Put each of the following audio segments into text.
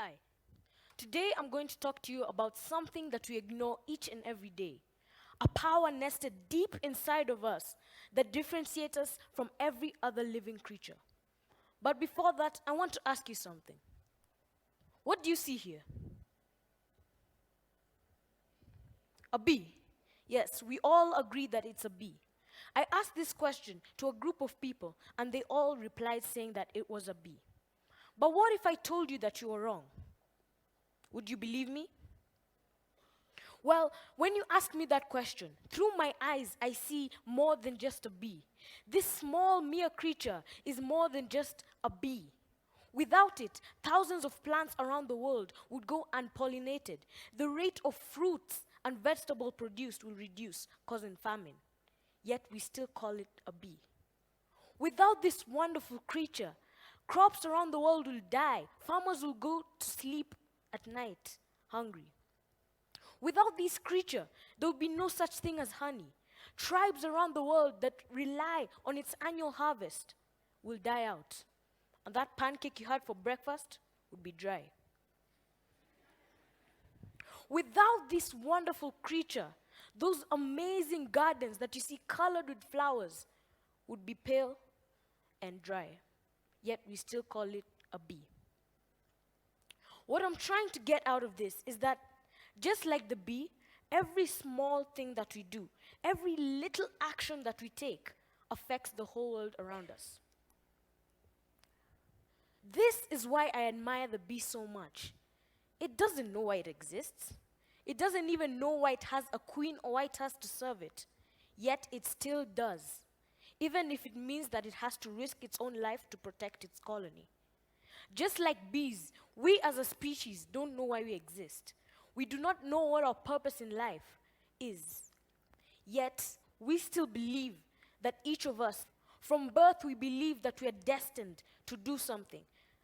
Hi. Today I'm going to talk to you about something that we ignore each and every day. A power nested deep inside of us that differentiates us from every other living creature. But before that, I want to ask you something. What do you see here? A bee. Yes, we all agree that it's a bee. I asked this question to a group of people, and they all replied saying that it was a bee. But what if I told you that you were wrong? Would you believe me? Well, when you ask me that question, through my eyes, I see more than just a bee. This small, mere creature is more than just a bee. Without it, thousands of plants around the world would go unpollinated. The rate of fruits and vegetable produced will reduce, causing famine. Yet we still call it a bee. Without this wonderful creature, crops around the world will die. Farmers will go to sleep at night hungry. Without this creature, there would be no such thing as honey. Tribes around the world that rely on its annual harvest will die out. And that pancake you had for breakfast would be dry. Without this wonderful creature, those amazing gardens that you see colored with flowers would be pale and dry. Yet we still call it a bee. What I'm trying to get out of this is that just like the bee, every small thing that we do, every little action that we take affects the whole world around us. This is why I admire the bee so much. It doesn't know why it exists. It doesn't even know why it has a queen or why it has to serve it. Yet it still does, even if it means that it has to risk its own life to protect its colony. Just like bees, we as a species don't know why we exist. We do not know what our purpose in life is. Yet, we still believe that each of us, from birth, we believe that we are destined to do something,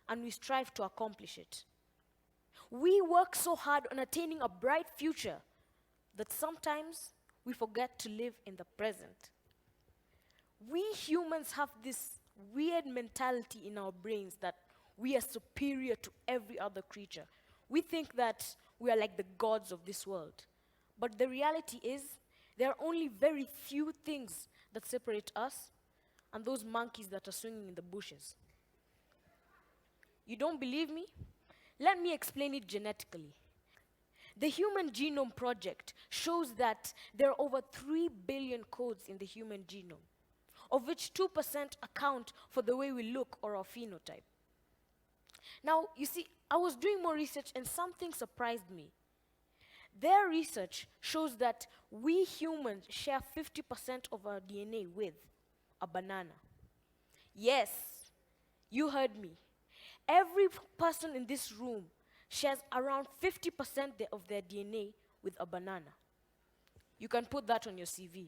and we strive to accomplish it. We work so hard on attaining a bright future that sometimes we forget to live in the present. We humans have this weird mentality in our brains that we are superior to every other creature. We think that we are like the gods of this world. But the reality is, there are only very few things that separate us and those monkeys that are swinging in the bushes. You don't believe me? Let me explain it genetically. The Human Genome Project shows that there are over 3 billion codes in the human genome, of which 2% account for the way we look or our phenotype. Now, you see, I was doing more research and something surprised me. Their research shows that we humans share 50% of our DNA with a banana. Yes, you heard me. Every person in this room shares around 50% of their DNA with a banana. You can put that on your CV.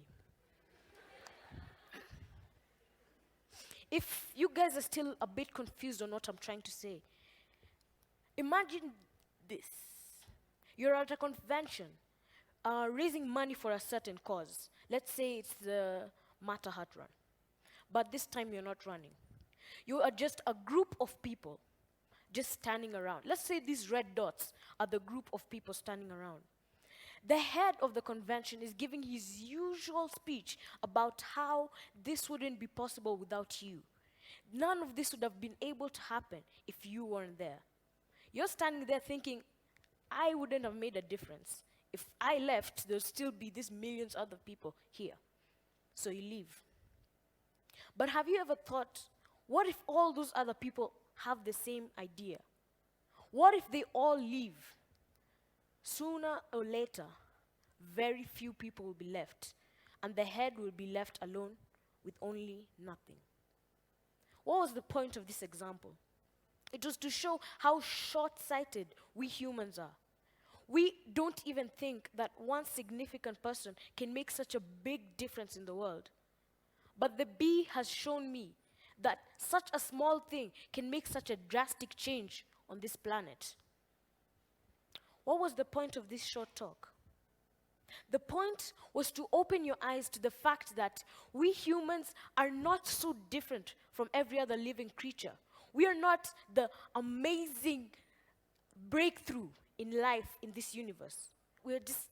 If you guys are still a bit confused on what I'm trying to say, imagine this. You're at a convention, raising money for a certain cause. Let's say it's the Matter Hat Run. But this time you're not running. You are just a group of people just standing around. Let's say these red dots are the group of people standing around. The head of the convention is giving his usual speech about how this wouldn't be possible without you. None of this would have been able to happen if you weren't there. You're standing there thinking, I wouldn't have made a difference. If I left, there'll still be these millions other people here. So you leave. But have you ever thought, what if all those other people have the same idea? What if they all leave? Sooner or later, very few people will be left, and the head will be left alone with only nothing. What was the point of this example? It was to show how short-sighted we humans are. We don't even think that one significant person can make such a big difference in the world. But the bee has shown me that such a small thing can make such a drastic change on this planet. What was the point of this short talk? The point was to open your eyes to the fact that we humans are not so different from every other living creature. We are not the amazing breakthrough in life in this universe. We're just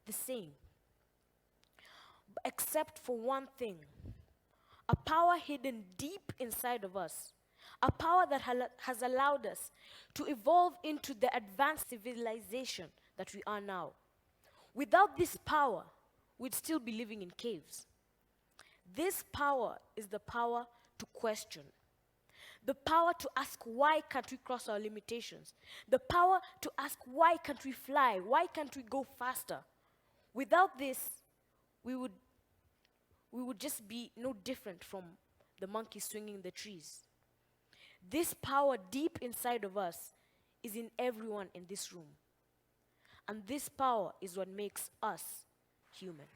the same. Except for one thing, a power hidden deep inside of us, a power that has allowed us to evolve into the advanced civilization that we are now. Without this power, we'd still be living in caves. This power is the power to question, the power to ask why can't we cross our limitations, the power to ask why can't we fly, why can't we go faster. Without this, we would just be no different from the monkeys swinging the trees. This power deep inside of us is in everyone in this room. And this power is what makes us human.